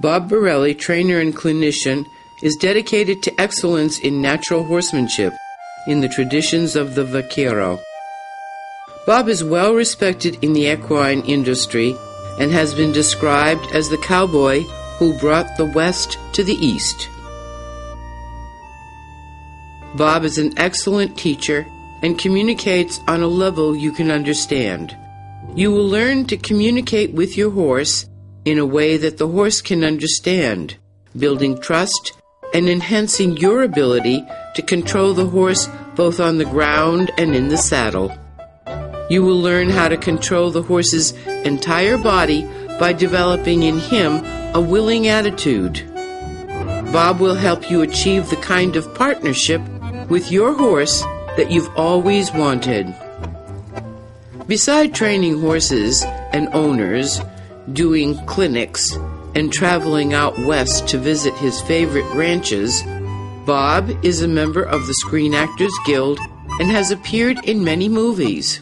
Bob Burrelli, trainer and clinician, is dedicated to excellence in natural horsemanship in the traditions of the Vaquero. Bob is well respected in the equine industry and has been described as the cowboy who brought the West to the East. Bob is an excellent teacher and communicates on a level you can understand. You will learn to communicate with your horse in a way that the horse can understand, building trust and enhancing your ability to control the horse both on the ground and in the saddle. You will learn how to control the horse's entire body by developing in him a willing attitude. Bob will help you achieve the kind of partnership with your horse that you've always wanted. Beside training horses and owners, doing clinics, and traveling out west to visit his favorite ranches, Bob is a member of the Screen Actors Guild and has appeared in many movies.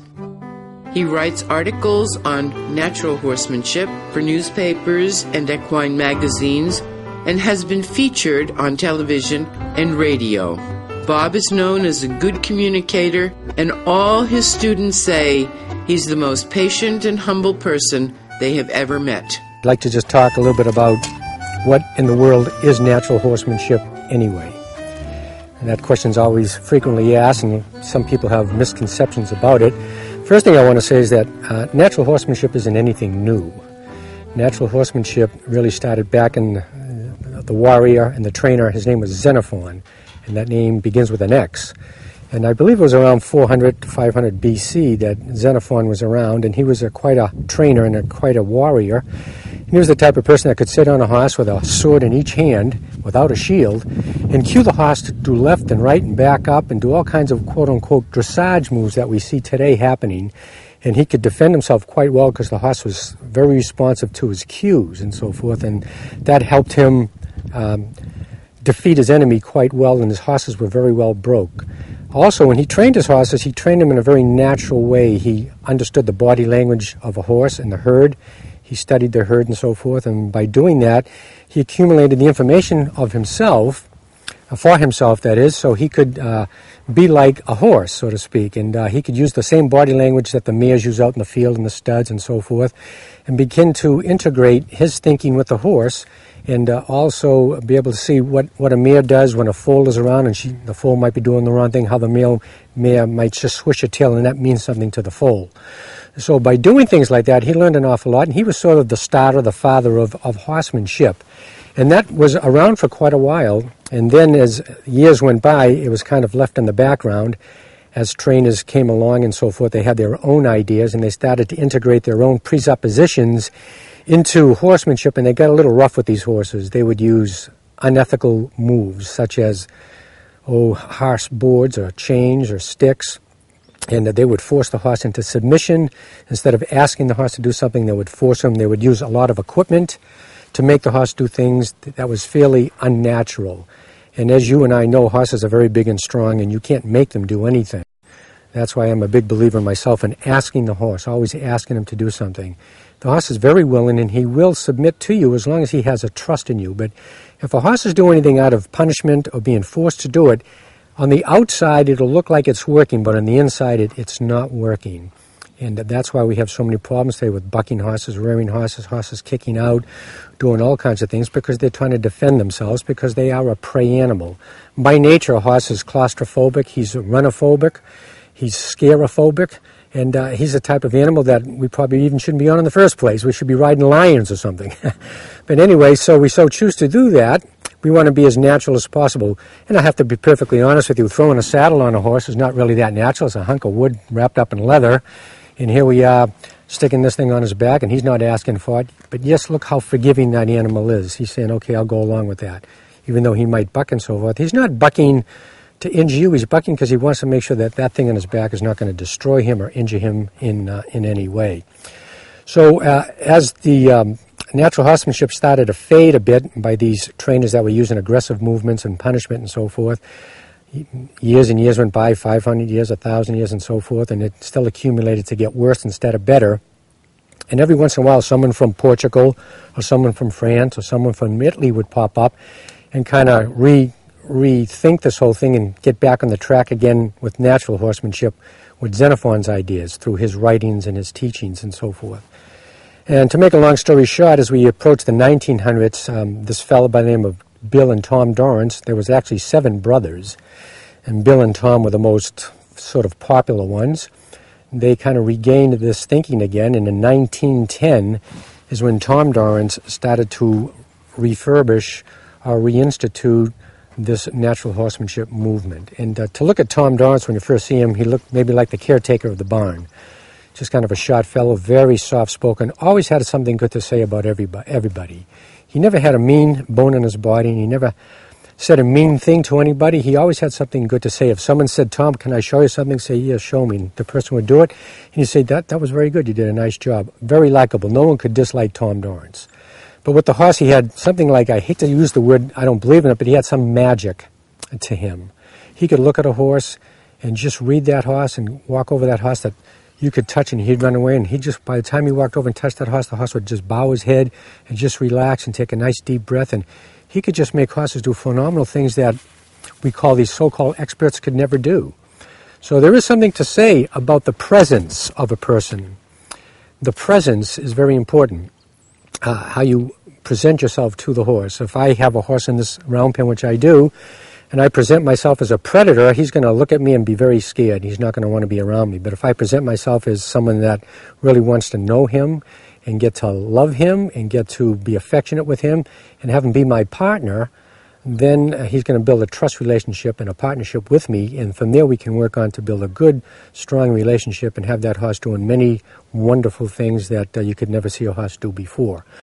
He writes articles on natural horsemanship for newspapers and equine magazines and has been featured on television and radio. Bob is known as a good communicator, and all his students say he's the most patient and humble person they have ever met. I'd like to just talk a little bit about what in the world is natural horsemanship anyway. And that question's always frequently asked, and some people have misconceptions about it. First thing I want to say is that natural horsemanship isn't anything new. Natural horsemanship really started back in the warrior and the trainer. His name was Xenophon, and that name begins with an X. And I believe it was around 400 to 500 BC that Xenophon was around, and he was quite a trainer and quite a warrior. And he was the type of person that could sit on a horse with a sword in each hand without a shield and cue the horse to do left and right and back up and do all kinds of quote-unquote dressage moves that we see today happening. And he could defend himself quite well because the horse was very responsive to his cues and so forth, and that helped him defeat his enemy quite well, and his horses were very well broke. Also, when he trained his horses, he trained them in a very natural way. He understood the body language of a horse and the herd. He studied the herd and so forth, and by doing that, he accumulated the information of himself, for himself that is, so he could be like a horse, so to speak, and he could use the same body language that the mares use out in the field and the studs and so forth, and begin to integrate his thinking with the horse, and also be able to see what a mare does when a foal is around and the foal might be doing the wrong thing, how the mare might just swish her tail, and that means something to the foal. So by doing things like that, he learned an awful lot, and he was sort of the starter, the father of horsemanship. And that was around for quite a while, and then as years went by, it was kind of left in the background. As trainers came along and so forth, they had their own ideas, and they started to integrate their own presuppositions into horsemanship, and they got a little rough with these horses. They would use unethical moves, such as, harsh boards or chains or sticks, and they would force the horse into submission. Instead of asking the horse to do something, they would force him. They would use a lot of equipment to make the horse do things that was fairly unnatural. And as you and I know, horses are very big and strong, and you can't make them do anything. That's why I'm a big believer myself in asking the horse, always asking him to do something. The horse is very willing, and he will submit to you as long as he has a trust in you. But if a horse is doing anything out of punishment or being forced to do it, on the outside it'll look like it's working, but on the inside it's not working. And that's why we have so many problems today with bucking horses, rearing horses, horses kicking out, doing all kinds of things because they're trying to defend themselves because they are a prey animal. By nature, a horse is claustrophobic, he's runophobic, he's scarophobic, and he's the type of animal that we probably even shouldn't be on in the first place. We should be riding lions or something. But anyway, so we choose to do that. We want to be as natural as possible. And I have to be perfectly honest with you, throwing a saddle on a horse is not really that natural. It's a hunk of wood wrapped up in leather. And here we are sticking this thing on his back, and he's not asking for it. But yes, look how forgiving that animal is. He's saying, okay, I'll go along with that. Even though he might buck and so forth. He's not bucking to injure you. He's bucking because he wants to make sure that that thing on his back is not going to destroy him or injure him in any way. So as the natural horsemanship started to fade a bit by these trainers that were using aggressive movements and punishment and so forth, years and years went by, 500 years, 1,000 years and so forth, and it still accumulated to get worse instead of better. And every once in a while, someone from Portugal or someone from France or someone from Italy would pop up and kind of rethink this whole thing and get back on the track again with natural horsemanship, with Xenophon's ideas through his writings and his teachings and so forth. And to make a long story short, as we approached the 1900s, this fellow by the name of Bill and Tom Dorrance, there was actually 7 brothers, and Bill and Tom were the most sort of popular ones. They kind of regained this thinking again, and in 1910 is when Tom Dorrance started to refurbish or reinstitute this natural horsemanship movement. And to look at Tom Dorrance when you first see him, he looked maybe like the caretaker of the barn. Just kind of a short fellow, very soft-spoken, always had something good to say about everybody. He never had a mean bone in his body, and he never said a mean thing to anybody. He always had something good to say. If someone said, "Tom, can I show you something?" Say, "Yeah, show me." And the person would do it, and he'd say, that was very good. You did a nice job. Very likable. No one could dislike Tom Dorrance. But with the horse, he had something like, I hate to use the word, I don't believe in it, but he had some magic to him. He could look at a horse and just read that horse and walk over that horse that you could touch, and he'd run away, and he just, by the time he walked over and touched that horse, the horse would just bow his head and just relax and take a nice deep breath, and he could just make horses do phenomenal things that we call these so-called experts could never do. So there is something to say about the presence of a person. The presence is very important, how you present yourself to the horse. If I have a horse in this round pen, which I do, and I present myself as a predator, he's going to look at me and be very scared. He's not going to want to be around me. But if I present myself as someone that really wants to know him and get to love him and get to be affectionate with him and have him be my partner, then he's going to build a trust relationship and a partnership with me. And from there we can work on to build a good, strong relationship and have that horse doing many wonderful things that you could never see a horse do before.